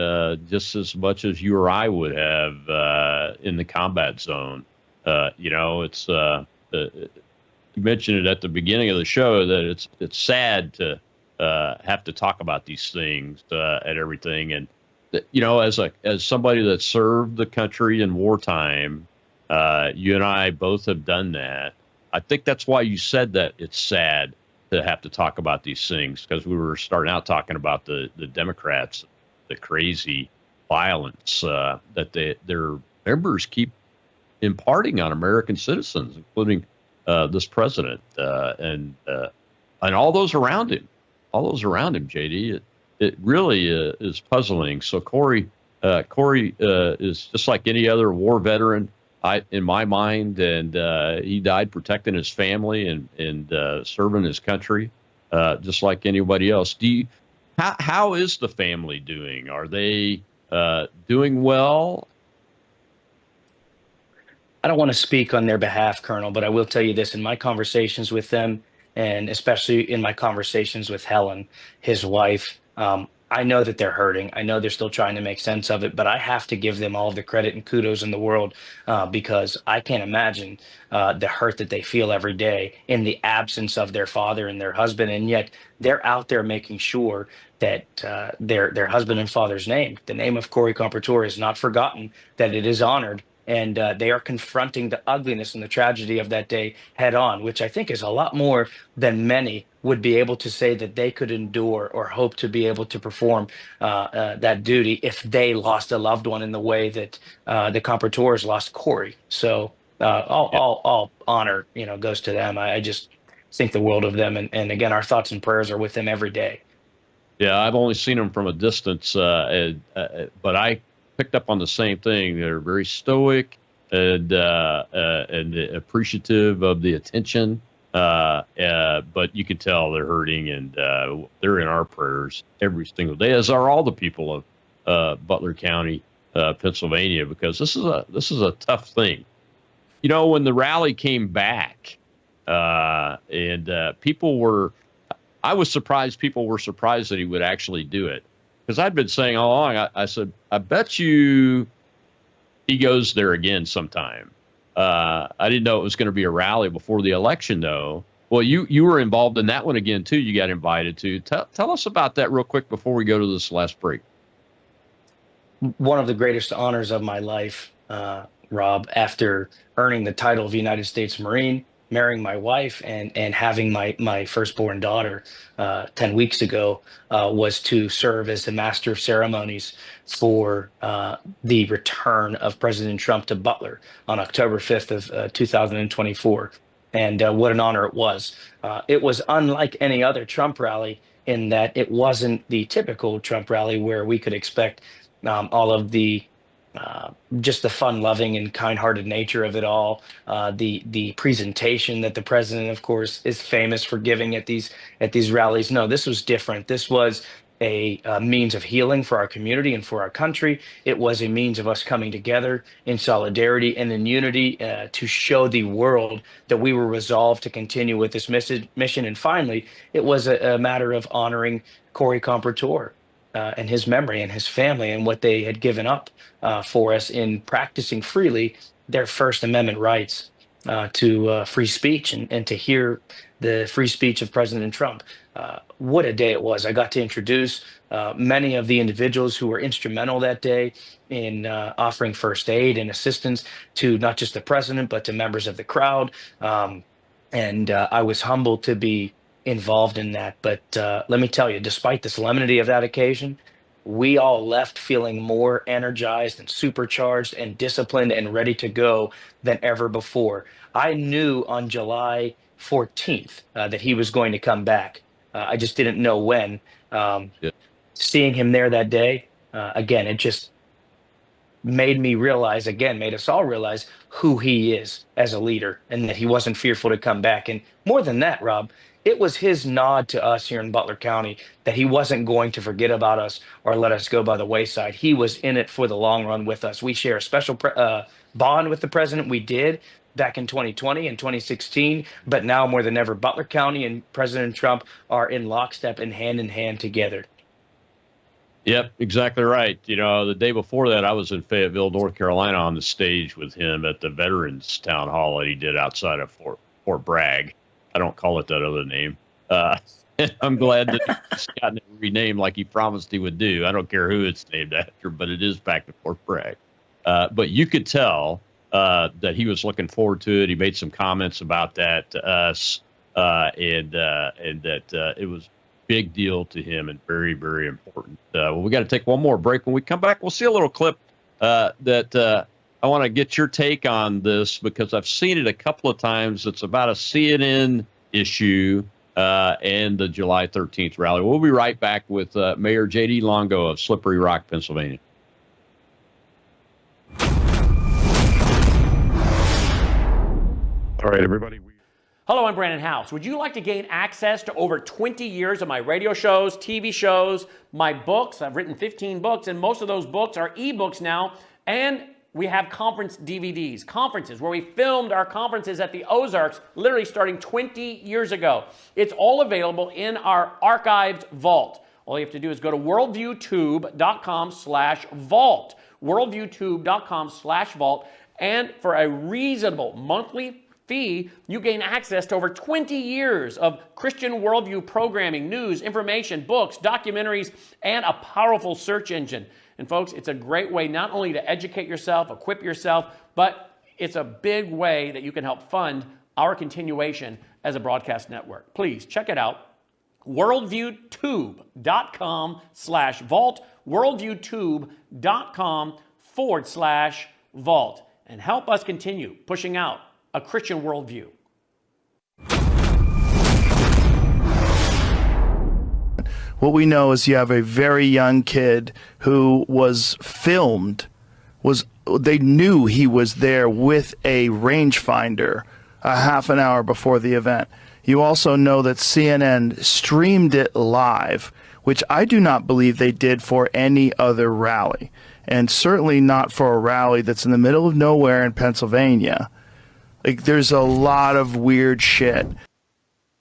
just as much as you or I would have in the combat zone. It's you mentioned it at the beginning of the show that it's sad to have to talk about these things and everything. And as somebody that served the country in wartime, you and I both have done that. I think that's why you said that it's sad to have to talk about these things, because we were starting out talking about the Democrats, the crazy violence that their members keep imparting on American citizens, including this president and all those around him. JD, it really is puzzling. So Corey is just like any other war veteran, in my mind, and he died protecting his family and serving his country, just like anybody else. How is the family doing? Are they doing well? I don't want to speak on their behalf, Colonel, but I will tell you this: in my conversations with them, and especially in my conversations with Helen, his wife, I know that they're hurting. I know they're still trying to make sense of it, but I have to give them all the credit and kudos in the world because I can't imagine the hurt that they feel every day in the absence of their father and their husband, and yet they're out there making sure that their husband and father's name, the name of Corey Compertour, is not forgotten, that it is honored, and they are confronting the ugliness and the tragedy of that day head on, which I think is a lot more than many would be able to say that they could endure or hope to be able to perform that duty if they lost a loved one in the way that the Compertours lost Corey. So all honor, goes to them. I just think the world of them, and again, our thoughts and prayers are with them every day. Yeah, I've only seen them from a distance, but I picked up on the same thing. They're very stoic and appreciative of the attention, but you can tell they're hurting, and they're in our prayers every single day, as are all the people of Butler County, Pennsylvania, because this is a tough thing. When the rally came back, and I was surprised people were surprised that he would actually do it. Because I'd been saying all along, I said, I bet you he goes there again sometime. I didn't know it was going to be a rally before the election, though. Well, you were involved in that one again, too. You got invited to. Tell us about that real quick before we go to this last break. One of the greatest honors of my life, Rob, after earning the title of United States Marine, marrying my wife, and having my firstborn daughter 10 weeks ago, was to serve as the master of ceremonies for the return of President Trump to Butler on October 5th of 2024. And what an honor it was. It was unlike any other Trump rally in that it wasn't the typical Trump rally where we could expect all of the just the fun-loving and kind-hearted nature of it all, the presentation that the president, of course, is famous for giving at these rallies. No, this was different. This was a means of healing for our community and for our country. It was a means of us coming together in solidarity and in unity to show the world that we were resolved to continue with this mission. And finally, it was a matter of honoring Corey Compertor and his memory and his family and what they had given up for us in practicing freely their First Amendment rights to free speech and to hear the free speech of President Trump. What a day it was. I got to introduce many of the individuals who were instrumental that day in offering first aid and assistance to not just the president, but to members of the crowd. And I was humbled to be involved in that. But let me tell you, despite the solemnity of that occasion, we all left feeling more energized and supercharged and disciplined and ready to go than ever before. I knew on July 14th that he was going to come back. I just didn't know when. Yeah. Seeing him there that day, again, it just made me realize, again, made us all realize who he is as a leader and that he wasn't fearful to come back. And more than that, Rob, it was his nod to us here in Butler County that he wasn't going to forget about us or let us go by the wayside. He was in it for the long run with us. We share a special bond with the president. We did back in 2020 and 2016, but now more than ever, Butler County and President Trump are in lockstep and hand together. Yep, exactly right. You know, the day before that, I was in Fayetteville, North Carolina, on the stage with him at the Veterans Town Hall that he did outside of Fort Bragg. I don't call it that other name. And I'm glad that he's gotten it renamed like he promised he would do. I don't care who it's named after, but it is back to Fort Bragg. But you could tell that he was looking forward to it. He made some comments about that to us, and that it was a big deal to him and very, very important. Well, we got to take one more break. When we come back, we'll see a little clip that I want to get your take on this because I've seen it a couple of times. It's about a CNN issue and the July 13th rally. We'll be right back with Mayor J.D. Longo of Slippery Rock, Pennsylvania. All right, everybody. Hello, I'm Brandon House. Would you like to gain access to over 20 years of my radio shows, TV shows, my books? I've written 15 books, and most of those books are ebooks now. And we have conference DVDs, conferences where we filmed our conferences at the Ozarks, literally starting 20 years ago. It's all available in our archived vault. All you have to do is go to worldviewtube.com/vault, worldviewtube.com/vault, and for a reasonable monthly fee, you gain access to over 20 years of Christian worldview programming, news, information, books, documentaries, and a powerful search engine. And folks, it's a great way not only to educate yourself, equip yourself, but it's a big way that you can help fund our continuation as a broadcast network. Please check it out. worldviewtube.com/vault, worldviewtube.com/vault, and help us continue pushing out a Christian worldview. What we know is you have a very young kid who was filmed. They knew he was there with a rangefinder a half an hour before the event. You also know that CNN streamed it live, which I do not believe they did for any other rally, and certainly not for a rally that's in the middle of nowhere in Pennsylvania. Like, there's a lot of weird shit.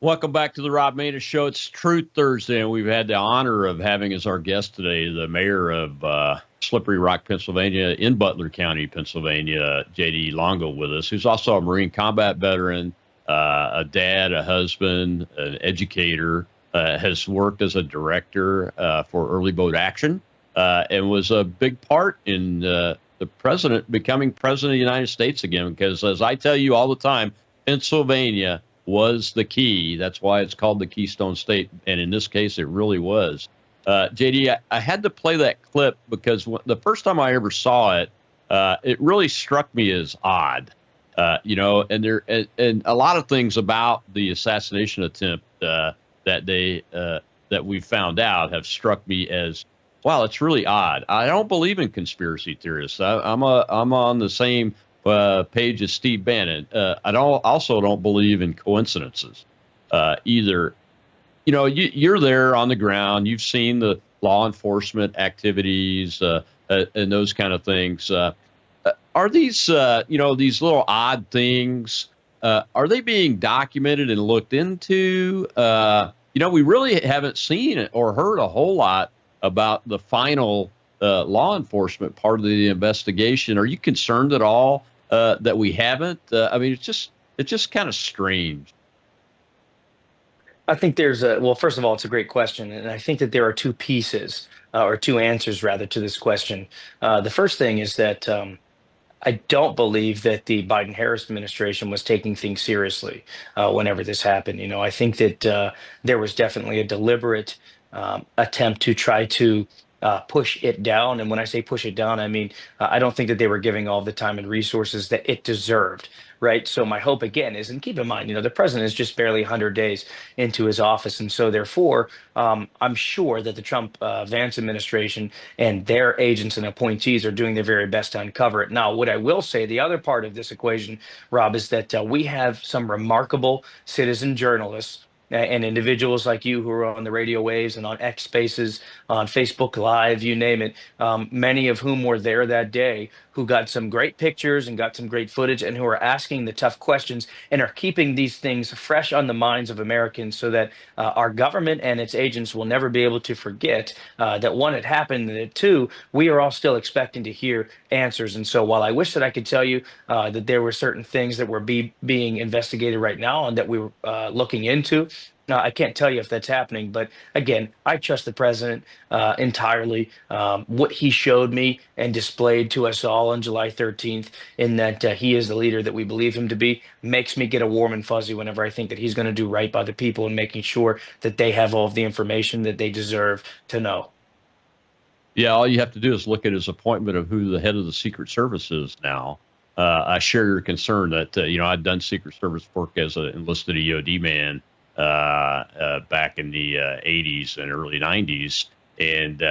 Welcome back to the Rob Maness Show. It's Truth Thursday, and we've had the honor of having as our guest today the mayor of Slippery Rock, Pennsylvania, in Butler County, Pennsylvania, J.D. Longo, with us, who's also a Marine combat veteran, a dad, a husband, an educator, has worked as a director for Early Boat Action, and was a big part in the president becoming president of the United States again, because as I tell you all the time, Pennsylvania was the key. That's why it's called the Keystone State. And in this case, it really was. JD, I had to play that clip because the first time I ever saw it, it really struck me as odd. And a lot of things about the assassination attempt that we found out have struck me as, wow, it's really odd. I don't believe in conspiracy theorists. I'm on the same page as Steve Bannon. I don't believe in coincidences either. You're there on the ground. You've seen the law enforcement activities and those kind of things. Are these, these little odd things, are they being documented and looked into? We really haven't seen or heard a whole lot about the final law enforcement part of the investigation. Are you concerned at all that we haven't? It's just kind of strange. I think well, first of all, it's a great question. And I think that there are two pieces, or two answers rather, to this question. The first thing is that I don't believe that the Biden-Harris administration was taking things seriously whenever this happened. I think that there was definitely a deliberate attempt to try to push it down. And when I say push it down, I mean, I don't think that they were giving all the time and resources that it deserved. Right. So my hope again is, and keep in mind, the president is just barely 100 days into his office. And so therefore, I'm sure that the Trump Vance administration and their agents and appointees are doing their very best to uncover it. Now, what I will say, the other part of this equation, Rob, is that we have some remarkable citizen journalists and individuals like you who are on the radio waves and on X Spaces, on Facebook Live, you name it, many of whom were there that day, who got some great pictures and got some great footage and who are asking the tough questions and are keeping these things fresh on the minds of Americans so that our government and its agents will never be able to forget that one, it happened, and that two, we are all still expecting to hear answers. And so while I wish that I could tell you that there were certain things that were being investigated right now and that we were looking into, I can't tell you if that's happening, but again, I trust the president entirely. What he showed me and displayed to us all on July 13th, in that he is the leader that we believe him to be, makes me get a warm and fuzzy whenever I think that he's going to do right by the people and making sure that they have all of the information that they deserve to know. Yeah, all you have to do is look at his appointment of who the head of the Secret Service is now. I share your concern that, I'd done Secret Service work as an enlisted EOD man back in the 80s and early 90s, and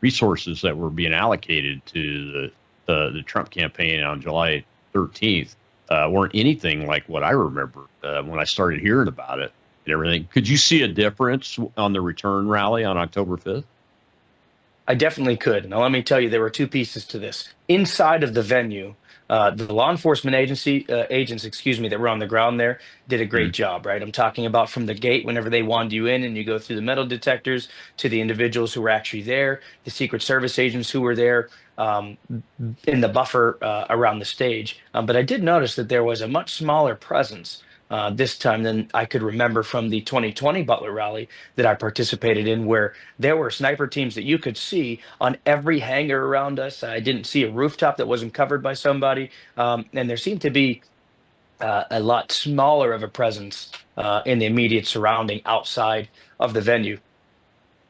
resources that were being allocated to the Trump campaign on July 13th weren't anything like what I remember when I started hearing about it and everything. Could you see a difference on the return rally on October 5th? I definitely could. Now, let me tell you, there were two pieces to this. Inside of the venue, the law enforcement agents, that were on the ground there did a great job, right? I'm talking about from the gate, whenever they wand you in and you go through the metal detectors, to the individuals who were actually there, the Secret Service agents who were there in the buffer around the stage. But I did notice that there was a much smaller presence this time than I could remember from the 2020 Butler rally that I participated in, where there were sniper teams that you could see on every hangar around us. I didn't see a rooftop that wasn't covered by somebody. And there seemed to be a lot smaller of a presence in the immediate surrounding outside of the venue.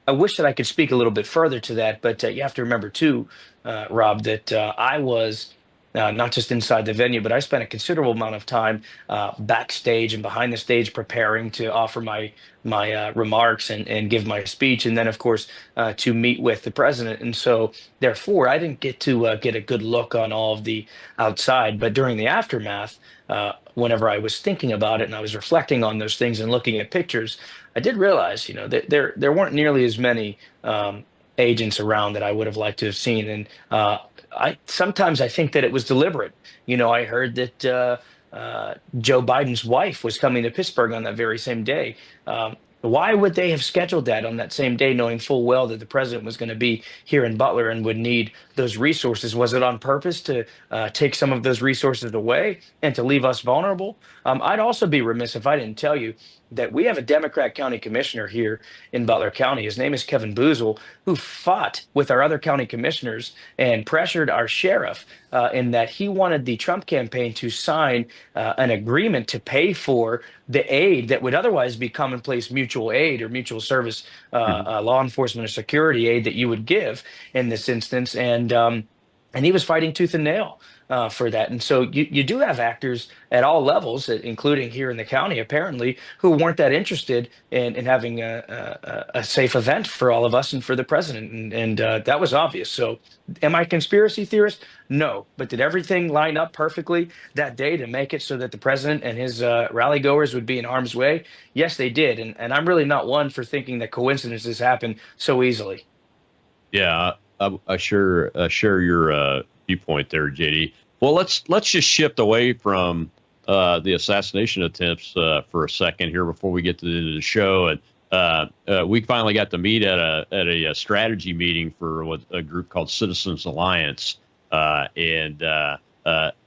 I wish that I could speak a little bit further to that, but you have to remember too, Rob, that I was not just inside the venue, but I spent a considerable amount of time backstage and behind the stage preparing to offer my remarks and give my speech, and then of course to meet with the president. And so therefore, I didn't get to get a good look on all of the outside. But during the aftermath, whenever I was thinking about it and I was reflecting on those things and looking at pictures, I did realize, that there weren't nearly as many agents around that I would have liked to have seen. And I sometimes I think that it was deliberate. I heard that Joe Biden's wife was coming to Pittsburgh on that very same day. Why would they have scheduled that on that same day, knowing full well that the president was going to be here in Butler and would need those resources? Was it on purpose to take some of those resources away and to leave us vulnerable? I'd also be remiss if I didn't tell you that we have a Democrat county commissioner here in Butler County. His name is Kevin Boozle, who fought with our other county commissioners and pressured our sheriff in that he wanted the Trump campaign to sign an agreement to pay for the aid that would otherwise be commonplace mutual aid or mutual service law enforcement or security aid that you would give in this instance. And And he was fighting tooth and nail for that. And so you do have actors at all levels, including here in the county, apparently, who weren't that interested in having a safe event for all of us and for the president. And that was obvious. So am I a conspiracy theorist? No. But did everything line up perfectly that day to make it so that the president and his rally goers would be in harm's way? Yes, they did. And I'm really not one for thinking that coincidences happen so easily. Yeah, I share your viewpoint there, JD. Well, let's just shift away from the assassination attempts for a second here before we get to the end of the show. And we finally got to meet at a strategy meeting for a group called Citizens Alliance, and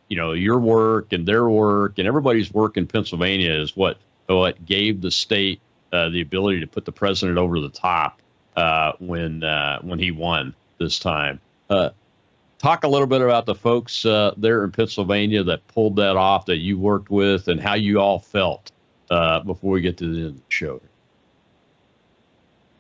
your work and their work and everybody's work in Pennsylvania is what gave the state the ability to put the president over the top when he won this time. Talk a little bit about the folks there in Pennsylvania that pulled that off, that you worked with, and how you all felt before we get to the end of the show.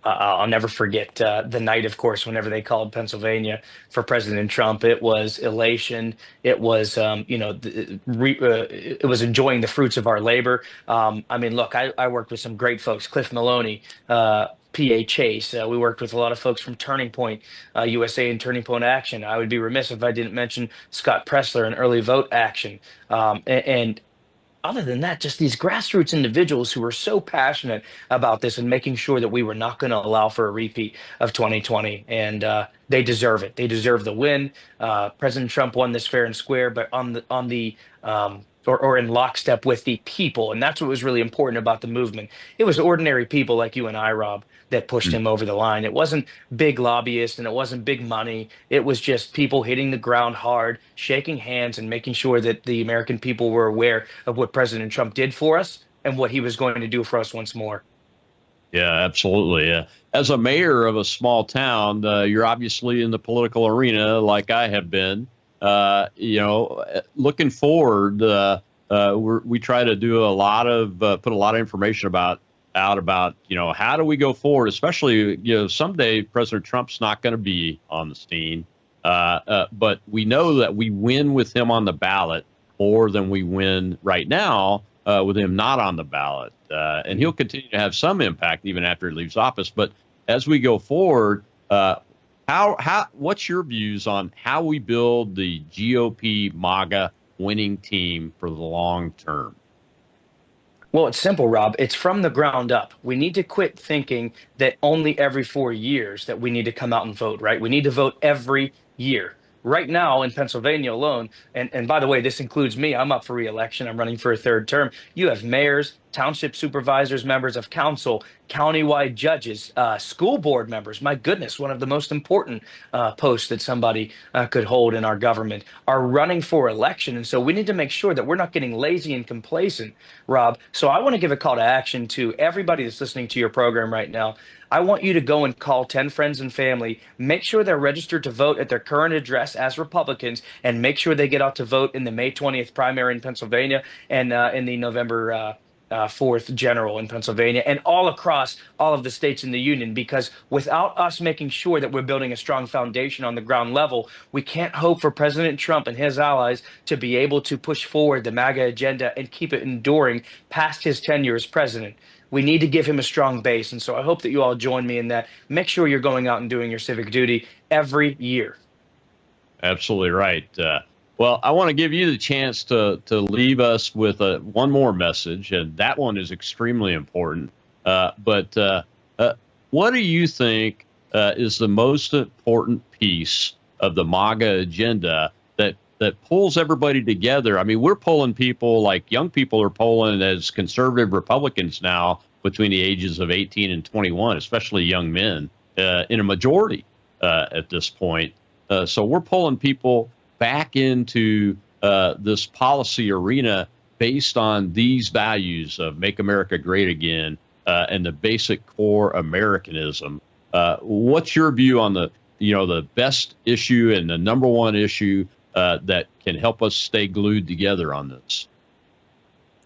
I'll never forget the night, of course, whenever they called Pennsylvania for President Trump. It was elation. It was, it was enjoying the fruits of our labor. I mean, look, I worked with some great folks, Cliff Maloney, PA Chase. We worked with a lot of folks from Turning Point USA and Turning Point Action. I would be remiss if I didn't mention Scott Pressler and Early Vote Action. And other than that, just these grassroots individuals who were so passionate about this and making sure that we were not going to allow for a repeat of 2020. And they deserve it. They deserve the win. President Trump won this fair and square, but or in lockstep with the people. And that's what was really important about the movement. It was ordinary people like you and I, Rob, that pushed him over the line. It wasn't big lobbyists and it wasn't big money. It was just people hitting the ground hard, shaking hands, and making sure that the American people were aware of what President Trump did for us and what he was going to do for us once more. Yeah, absolutely. As a mayor of a small town, you're obviously in the political arena like I have been. Looking forward, we try to do a lot of put a lot of information about how do we go forward, especially someday President Trump's not going to be on the scene, but we know that we win with him on the ballot more than we win right now with him not on the ballot, and he'll continue to have some impact even after he leaves office. But as we go forward, what's your views on how we build the GOP MAGA winning team for the long term? Well, it's simple, Rob. It's from the ground up. We need to quit thinking that only every 4 years that we need to come out and vote, right? We need to vote every year. Right now in Pennsylvania alone, and by the way, this includes me. I'm up for re-election. I'm running for a third term. You have mayors, township supervisors, members of council, countywide judges, school board members. My goodness, one of the most important posts that somebody could hold in our government are running for election. And so we need to make sure that we're not getting lazy and complacent, Rob. So I want to give a call to action to everybody that's listening to your program right now. I want you to go and call 10 friends and family, make sure they're registered to vote at their current address as Republicans, and make sure they get out to vote in the May 20th primary in Pennsylvania and in the November 4th general in Pennsylvania and all across all of the states in the union, because without us making sure that we're building a strong foundation on the ground level, we can't hope for President Trump and his allies to be able to push forward the MAGA agenda and keep it enduring past his tenure as president. We need to give him a strong base. And so I hope that you all join me in that. Make sure you're going out and doing your civic duty every year. Absolutely right. Well, I want to give you the chance to leave us with one more message, and that one is extremely important. But what do you think is the most important piece of the MAGA agenda that pulls everybody together? I mean, we're pulling people, like young people are polling as conservative Republicans now between the ages of 18 and 21, especially young men, in a majority at this point. So we're pulling people back into this policy arena based on these values of make America great again and the basic core Americanism. What's your view on the best issue and the number one issue that can help us stay glued together on this?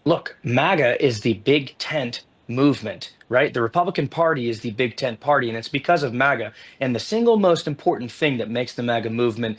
Look, MAGA is the big tent movement, right? The Republican Party is the Big Tent party, and it's because of MAGA. And the single most important thing that makes the MAGA movement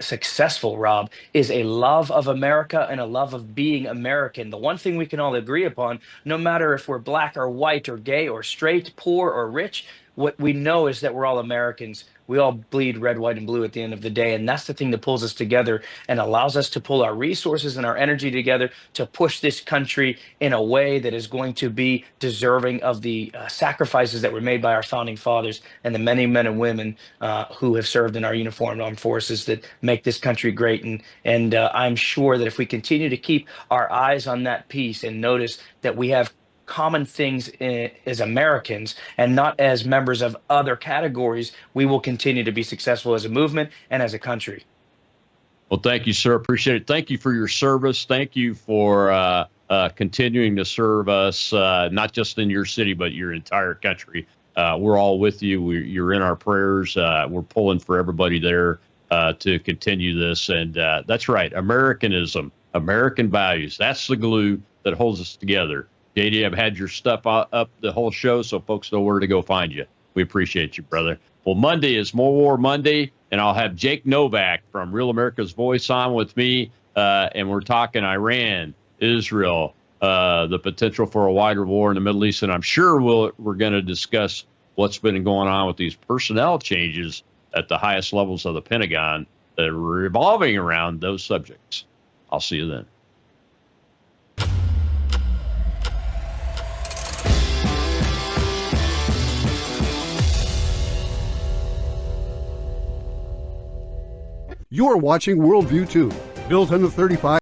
successful, Rob, is a love of America and a love of being American. The one thing we can all agree upon, no matter if we're black or white or gay or straight, poor or rich, what we know is that we're all Americans. We all bleed red, white, and blue at the end of the day. And that's the thing that pulls us together and allows us to pull our resources and our energy together to push this country in a way that is going to be deserving of the sacrifices that were made by our founding fathers and the many men and women who have served in our uniformed armed forces that make this country great. And I'm sure that if we continue to keep our eyes on that piece and notice that we have common things as Americans and not as members of other categories, we will continue to be successful as a movement and as a country. Well, thank you, sir. Appreciate it. Thank you for your service. Thank you for continuing to serve us, not just in your city, but your entire country. We're all with you. You're in our prayers. We're pulling for everybody there to continue this. And that's right. Americanism, American values. That's the glue that holds us together. JD, I've had your stuff up the whole show, so folks know where to go find you. We appreciate you, brother. Well, Monday is More War Monday, and I'll have Jake Novak from Real America's Voice on with me, and we're talking Iran, Israel, the potential for a wider war in the Middle East, and I'm sure we're going to discuss what's been going on with these personnel changes at the highest levels of the Pentagon that are revolving around those subjects. I'll see you then. You're watching Worldview 2, built on the 35